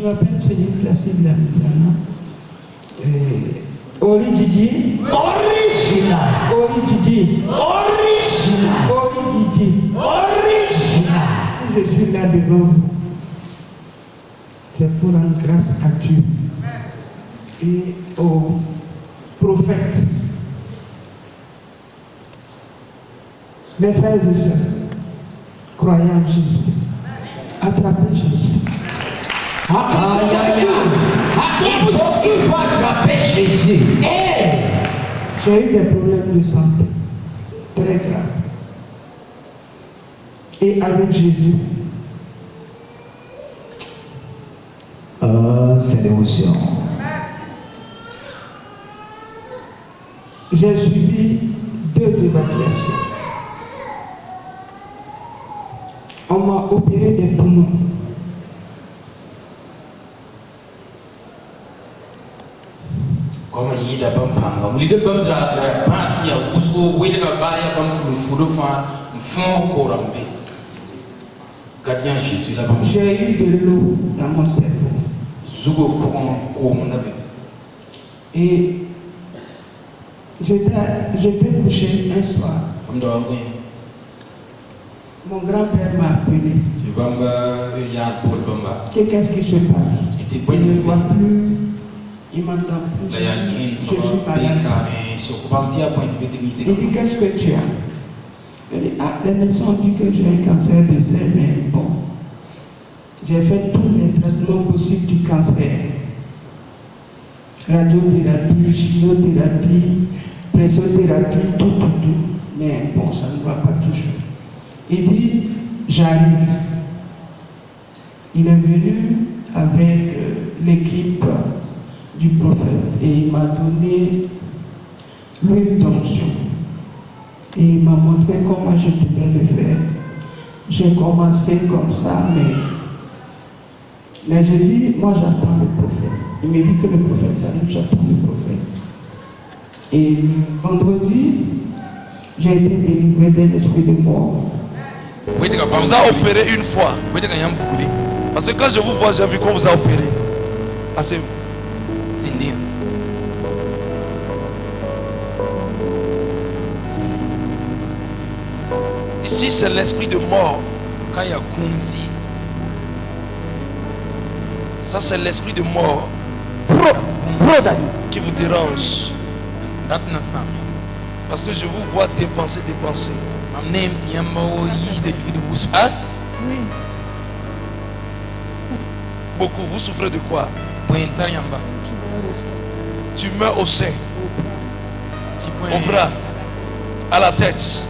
m'appelle Céline Placide Lamizana. Ori Didi. Original. Ori Didi. Original. Ori Didi. Original. Si je suis là devant vous, c'est pour rendre grâce à Dieu et aux prophètes. Mes frères et sœurs, croyez en Jésus. Attrapez Jésus. Il faut attraper Jésus. J'ai eu des problèmes de santé très graves. Et avec Jésus, c'est l'émotion. j'ai subi 2 évacuations. On m'a opéré des poumons. Comme il y a des bons il y a des bons parties où il y a des gardien Jésus là-bas. J'ai eu de l'eau dans mon cerveau. Et j'étais couché un soir. Mon grand-père m'a appelé. Qu'est-ce qui se passe? Il ne voit plus, il m'entend plus. Je suis malade. Il dit, qu'est-ce que tu as? Il dit, les médecins ont dit que j'ai un cancer de sein, mais bon, j'ai fait tous les traitements possibles du cancer. Radiothérapie, chimiothérapie, pressothérapie, tout. Mais bon, ça ne va pas toujours. Il dit, j'arrive. Il est venu avec l'équipe du prophète et il m'a donné l'huile d'onction. Et il m'a montré comment je devais le faire. J'ai commencé comme ça, mais je dis, moi j'attends le prophète. Il me dit que le prophète arrive, j'attends le prophète. Et vendredi, j'ai été délivré d'un esprit de mort. On vous a opéré une fois. Parce que quand je vous vois, j'ai vu qu'on vous a opéré. Assez. Ici, c'est l'esprit de mort. Ça, c'est l'esprit de mort qui vous dérange. Parce que je vous vois dépenser. Hein? Oui. Beaucoup. Vous souffrez de quoi? Tu meurs au sein, au bras, à la tête.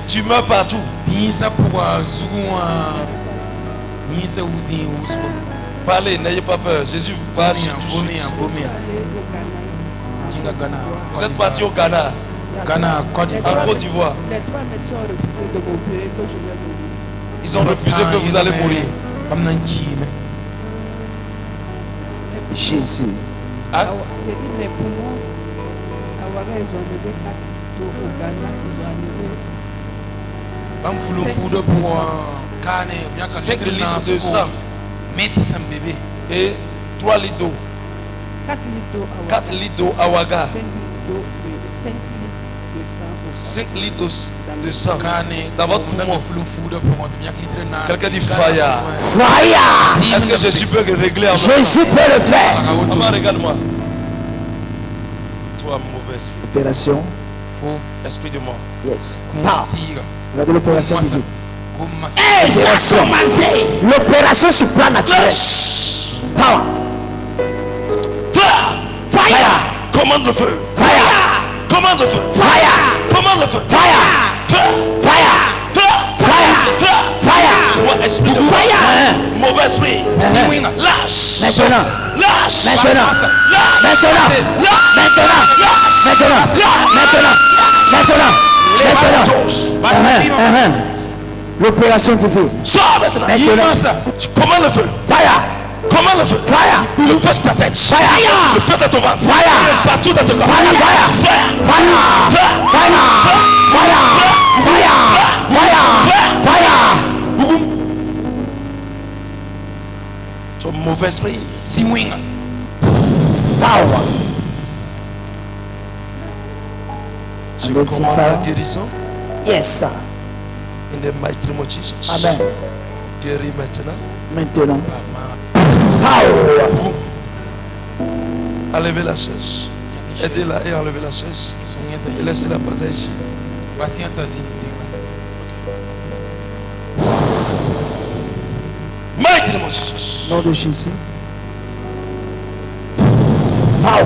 Tu meurs partout. Parlez, n'ayez pas peur. Jésus va agir tout de suite. Vous êtes parti au Ghana, en Côte d'Ivoire. Les 3 médecins ont refusé de m'opérer que je vais mourir. Ils ont refusé que vous allez mourir. Jésus. J'ai dit mes poumons, à Ouaga, ils ont levé 4 litres au Ghana, ils ont annulé. 5 litres de sang et 3 litres d'eau. 4 litres d'eau à Ouaga. 5 litres de sang dans votre poumon. Quelqu'un dit fire. Fire. Est-ce que Jésus peut régler en Jésus peut le faire. Maman, regarde-moi. Toi, mauvais esprit. Opération. Faux esprit de mort. Yes. Regardez l'opération divine. Opération. L'opération supranaturelle. Power. Fire. Commande le feu. Fire. Commande le feu. Fire. Commande le feu. Fire. Feu. Fire. Fire. Fire. Toi, esprit de Fire. mauvais esprit. Lâche. Maintenant. Lâche. Maintenant. Lâche. Maintenant. L'opération divine. Sors maintenant. Maintenant. Commande le feu. Fire. Comment le feu? Fire. Le feu sur ta tête. Fire. Le feu dans ton ventre. Fire. Partout dans ton corps. Fire. Fire. Fire. Fire. mauvais esprit. Power. Je commande la guérison. Yes, sir. In the mighty name of Jesus. Amen. Guéris maintenant. Maintenant. Power. Enlevez la chaise. Aidez-la et enlevez la chaise. Et laissez la porte ici. Mighty name of Jesus. Nom de Jésus. Power.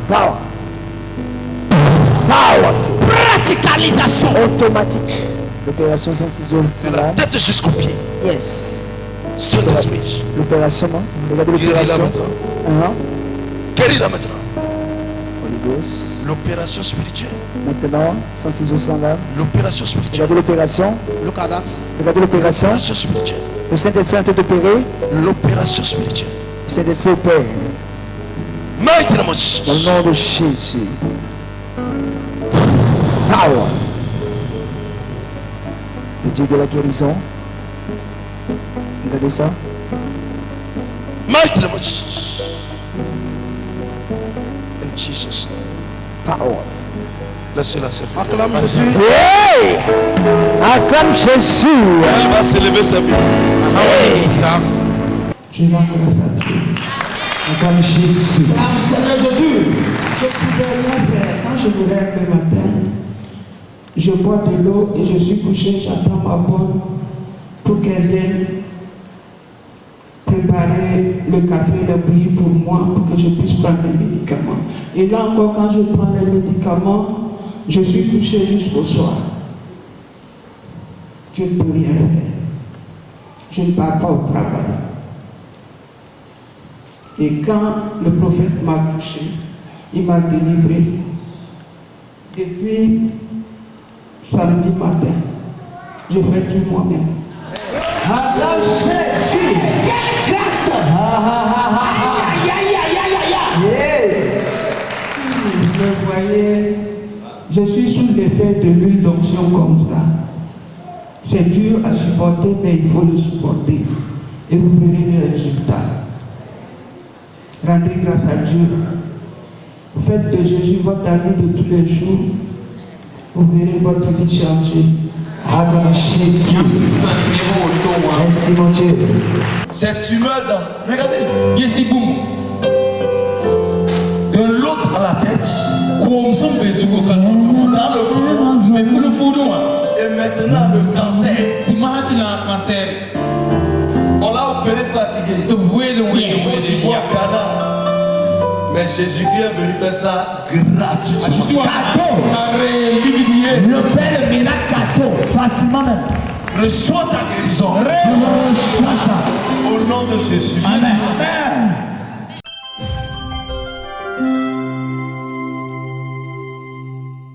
Power. Powerful. Praticalisation. Automatique. L'opération sans ciseaux. De la tête jusqu'au pied. Yes. Saint-Esprit. L'opération. Regardez Guéris-la l'opération. maintenant. Guéris-la maintenant. Holy Ghost. L'opération spirituelle. Maintenant, sans ciseaux, sans lame. L'opération spirituelle. Regardez l'opération. Regardez l'opération. L'opération spirituelle. Le Saint-Esprit est en train d'opérer. L'opération spirituelle. Le Saint-Esprit opère. Mighty name of Dans le Jesus. nom de Jésus. Power. Le Dieu de la guérison. Regardez ça. Mighty name of Jesus. In Jesus' name. Power. Laissez-la se faire. Acclame Jésus. Hey! Acclame Jésus. Elle va s'élever sa vie. Hey! Je rends grâce à Dieu. Acclame Jésus. Seigneur Jésus. Je pouvais rien faire. Quand je me lève le matin, je bois de l'eau et je suis couché, j'attends ma bonne pour qu'elle vienne préparer le café, le bouillie pour moi, pour que je puisse prendre les médicaments. Et là encore, quand je prends les médicaments, je suis couché jusqu'au soir. Je ne peux rien faire. Je ne pars pas au travail. Et quand le prophète m'a touché, il m'a délivré. Depuis samedi matin, je fais tout moi-même. Acclame Jésus. Quelle grâce. Aïe, aïe, aïe, aïe, aïe. Si vous me voyez, je suis sous l'effet de l'huile d'onction comme ça. C'est dur à supporter, mais il faut le supporter. Et vous verrez les résultats. Rendez grâce à Dieu. Faites de Jésus votre ami de tous les jours. Vous verrez votre vie changer. Acclame Jésus. Merci mon Dieu. Cette humeur dans. Regardez. De l'autre à la tête. Dans le cou. Et maintenant le cancer. On l'a opéré fatigué. Mais Jésus-Christ est venu faire ça gratuitement. Le Père le miracle cadeau, facilement même. Reçois ta guérison. Reçois ça. Au nom de Jésus. Amen.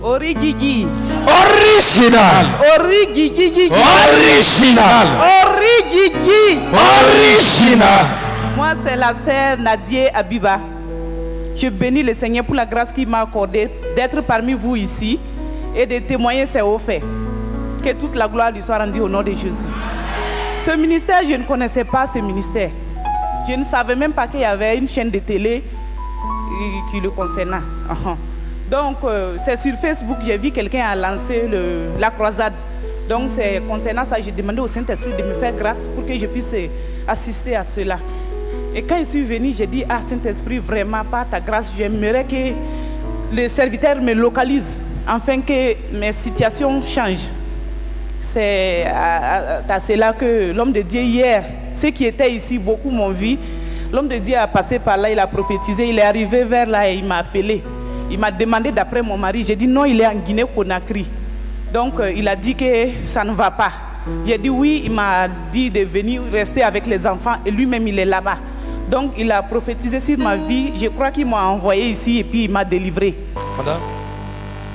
Origigi. Original. Origigi. Original. Origigi. Original. Moi, c'est la sœur Nadia Abiba. Je bénis le Seigneur pour la grâce qu'il m'a accordée d'être parmi vous ici et de témoigner ses hauts faits. Que toute la gloire lui soit rendue au nom de Jésus. Ce ministère, je ne connaissais pas ce ministère. Je ne savais même pas qu'il y avait une chaîne de télé qui le concernait. Donc, c'est sur Facebook, j'ai vu quelqu'un a lancé la croisade. Donc, c'est concernant ça, j'ai demandé au Saint-Esprit de me faire grâce pour que je puisse assister à cela. Et quand je suis venu, j'ai dit, ah Saint-Esprit, vraiment, par ta grâce, j'aimerais que le serviteur me localise, afin que mes situations changent. C'est à cela que l'homme de Dieu hier, ceux qui étaient ici, beaucoup m'ont vu. L'homme de Dieu a passé par là, il a prophétisé, il est arrivé vers là et il m'a appelé. Il m'a demandé d'après mon mari, j'ai dit non, il est en Guinée-Conakry. Donc il a dit que ça ne va pas. J'ai dit oui, il m'a dit de venir rester avec les enfants et lui-même il est là-bas. Donc il a prophétisé sur ma vie, je crois qu'il m'a envoyé ici et puis il m'a délivré. Madame,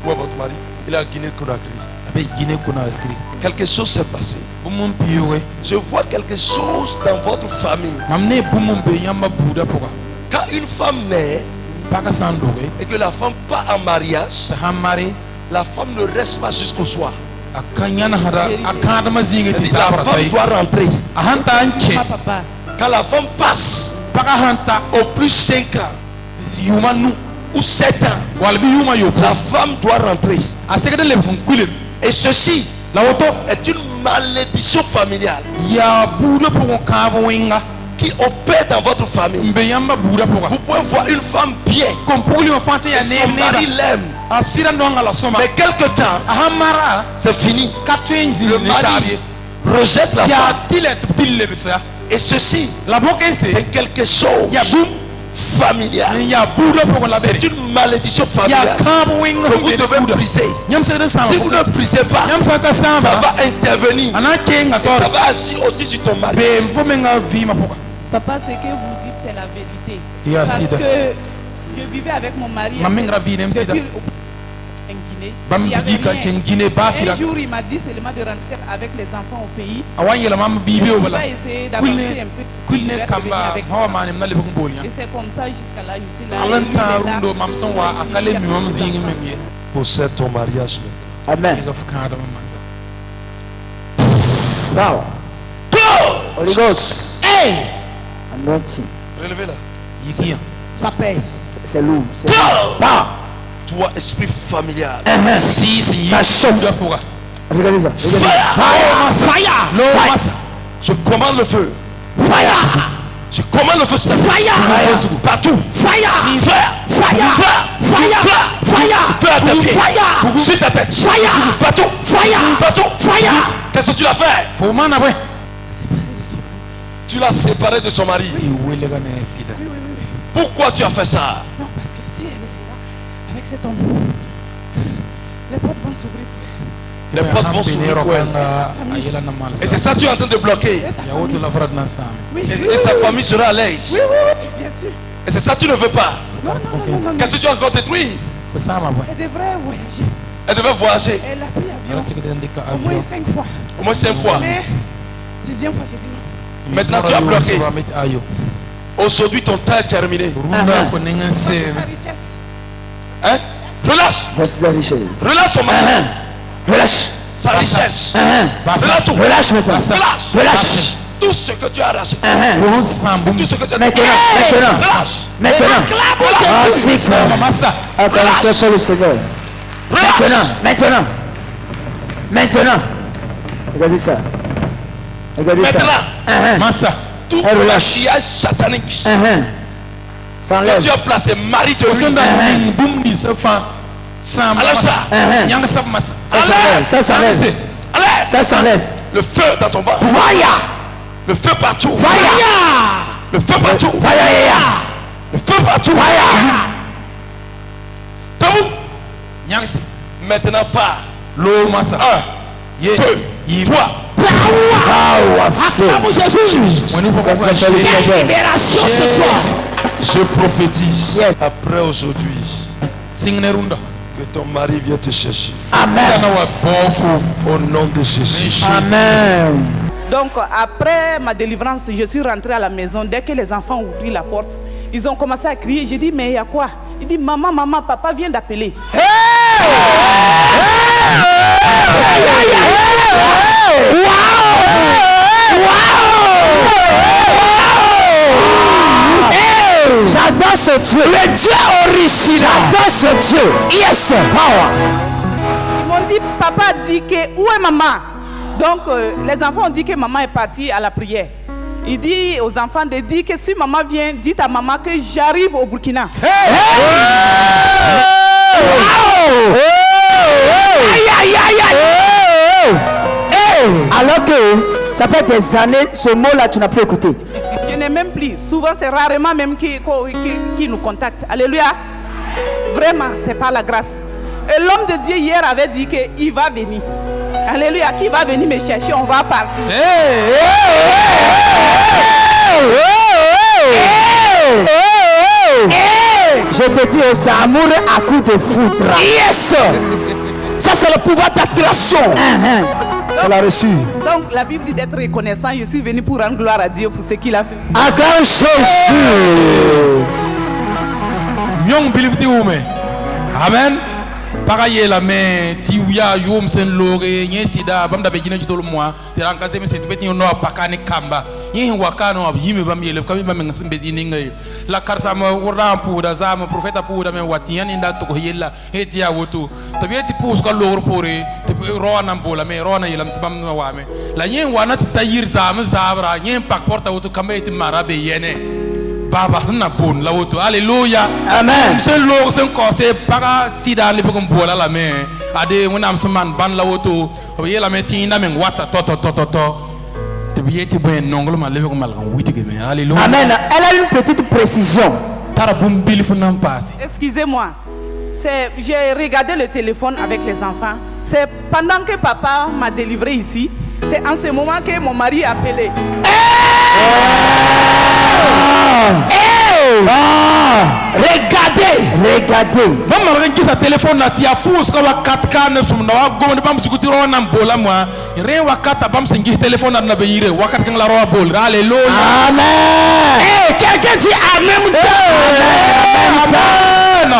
où est votre mari? Il est à Guinée-Conakry. Quelque chose s'est passé. Je vois quelque chose dans votre famille. Quand une femme naît et que la femme part en mariage, la femme ne reste pas jusqu'au soir. akanyana hada akanda mazinga ti La sabra femme tay doit rentrer. ahanta anche Papa. Quand la femme passe paka hanta au plus 5 ans yumanu ou 7 ans, wal bi yuma yo la femme doit rentrer. asegede le kun kulen Et ceci la woto est une malédiction familiale ya buda pour kabo winga qui opère dans votre famille. mbe yamba buda pour Vous pouvez voir une femme bien, comme pour lui enfante ya et son mari l'aime, asira ndonga la soma mais quelque temps, ahamara c'est fini. katwenzi Le le mari tabi rejette la ya femme. tilet dille bisa Et ceci, la boke c'est c'est quelque chose ya bum familial. ya buda pour la C'est bere une malédiction ya familiale kabo winga que vous devez briser. nyam segede sama Si vous ne brisez pas, nyam saka ça sama va intervenir. anake nga Ça tor va agir aussi sur ton mari. be mfomenga vima poka Papa, ce que vous dites, c'est la vérité. Dia Parce sida. que je vivais avec mon mari Mamengra vinem sida. depuis en Guinée. bam Il y avait dika rien. kengine ba fira Un jour, il m'a dit seulement de rentrer avec les enfants au pays. awanye la mam bibe Il wala va essayer d'avancer un peu. Je kulne vais revenir kamba avec hawa toi. manem na lebe ngoliya Et c'est comme ça jusqu'à là, je suis là. alanta Et lui, il est là. rundo mam son wa akale mi mam zingi memye Possède ton mariage. Amen. nga fukada masa Power. Holy Ghost. Anointing. Relevez-la. yisiya Ça pèse. C'est lourd. C'est lourd. Toi, esprit familial. si si Ça chauffe. da poka Regardez ça. Regardez Fire! Fire. lo masa Je commande le feu. Fire. Je commande le feu sur ta vie. Fire. Partout. Fire. Fire. Fire. Fire. Fire. Feu à tes pieds. Fire. Sur ta tête. Fire. Partout. Fire. Partout. Fire. Qu'est-ce que tu l'as fait? fo mana boy Tu l'as séparé de son mari. ti wele ga ne sida Pourquoi tu as fait ça? Non, parce que si elle est là, avec cet homme, les portes vont s'ouvrir. Les portes vont s'ouvrir pour elle. ayela na mal Et c'est ça que tu es en train de bloquer. ya woto la frad na sam Oui, Et sa famille sera à l'aise. bien sûr. Et c'est ça que tu ne veux pas. Non, non, non, non, non. Qu'est-ce que tu as encore détruit? ko sama boy Elle devrait voyager. Elle devait voyager Elle a pris avion ara tigede ndika au moins avion 5 fois. au moins 5 fois. Mais 6e fois, j'ai dit non. Maintenant, tu as bloqué. ayo Aujourd'hui, ton temps est terminé. runda fo nengen Sa se richesse. Hein? Relâche. Voici la richesse. Relâche son mari. Relâche. Sa richesse. basa Relâche tout. Relâche maintenant. Relâche. Relâche. Tout ce que tu as arraché. fo sambu Tout ce que tu as Maintenant. Maintenant. Relâche. Maintenant. Ah, si, frère. masa Encore que fait le Seigneur. Maintenant. Maintenant. Maintenant. Regardez ça. Regardez ça. Maintenant, masa tout Elle le relâche. maquillage satanique que S'enlève. tu as placé, mari de so lui. nda ning bum ni sa fa sam Enlève ça. nyang sab masa Ça s'enlève. Ça s'enlève. Allez. Ça s'enlève. Le feu dans ton ventre. Fire. Le feu partout. Fire. Le feu partout. Fire. Le feu partout. Debout. nyang se Maintenant, pas. lo masa 1, ye 2, 3. Acclame Jésus. woni ko ko Libération ce soir. Je prophétise. Yes. Après aujourd'hui, singne runda que ton mari vienne te chercher. Amen. na wa bofo Au nom de Jésus. Amen. Donc, après ma délivrance, je suis rentrée à la maison. Dès que les enfants ont ouvert la porte, ils ont commencé à crier. J'ai dit, mais il y a quoi? Il dit, maman, maman, papa vient d'appeler. J'adore ce Dieu. Le Dieu original. J'adore ce Dieu. Yes. Power. Ils m'ont dit, papa a dit que, où est maman? Donc, les enfants ont dit que maman est partie à la prière. Il dit aux enfants de dire que si maman vient, dites à maman que j'arrive au Burkina. Alors que ça fait des années, ce mot-là, tu n'as plus écouté. Je n'ai même plus. Souvent, c'est rarement même qui nous contacte. Alléluia. Vraiment, c'est pas la grâce. Et l'homme de Dieu hier avait dit qu'il va venir. Alléluia. Qui va venir me chercher? On va partir. Je te dis, c'est amour à coup de foudre. Yes. Ça, c'est le pouvoir d'attraction. Elle a reçu. Donc, la Bible dit d'être reconnaissant. Je suis venu pour rendre gloire à Dieu pour ce qu'il a fait. À grand chose. nyong bilifti ume amen Pareil la main, tiouya yom sen lore, yen sida bam da begina jitolo moi, te rankase me set beti no pakane kamba. Yen wakano ab yime bam yele kami bam ngam bezini ngai. La karsa ma wora puda za ma profeta puda me watian inda to yella etia wotu. Tabieti pus ko lor pore, te rona mbola me rona yelam tabam no wame. La yen wana tayir zam zabra, yen pak porta wotu kambe ti marabe yene. Baba na bon la woto alléluia Amen. C'est l'eau c'est conseil para sida le pokon bola la main ade wona amman ban la woto ye la main tinda men wata to te bieti ben nongolo ma lebe ko mal kan witi ge men alléluia. Amen. Elle a une petite précision. Tara bum bil fu nan passe. Excusez-moi, j'ai regardé le téléphone avec les enfants. C'est pendant que papa m'a délivré ici, c'est en ce moment que mon mari a appelé. Regardez. Maman regarde sa téléphone là tu as pousse comme 4K 9 na wa gomo bam sukuti ro nan bola moi re wa kata bam sengi téléphone na be yire wa kat kan la ro bol alléluia. Amen. Quelqu'un dit amen. Amen.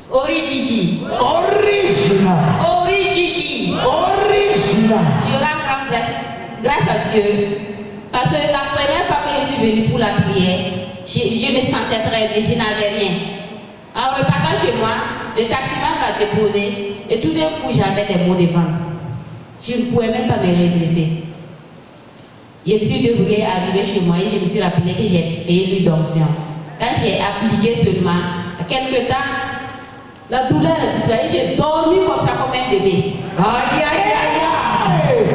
Origigi. Original. Origigi. Original. Je rends grâce à Dieu. Parce que la première fois que je suis venue pour la prière, je me sentais très bien, je n'avais rien. En repartant chez moi, le taximan m'a déposé et tout d'un coup j'avais des maux de ventre. Je ne pouvais même pas me redresser. Je me suis débrouillée, arrivée chez moi et je me suis rappelé que j'ai payé une donction. Quand j'ai appliqué seulement, à quelque temps, la douleur a disparu, j'ai dormi comme ça comme un bébé. Aïe, aïe, aïe, aïe.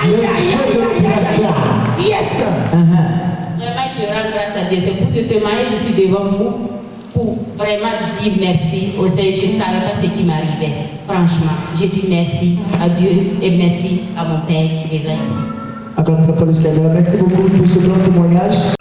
Le jeu de l'opération. Yes. Vraiment, je rends grâce à Dieu. C'est pour ce témoignage que je suis devant vous pour vraiment dire merci au Seigneur. Je ne savais pas ce qui m'arrivait. Franchement, je dis merci à Dieu et merci à mon Père présent ici. Acclamons le Seigneur. Merci beaucoup pour ce grand témoignage.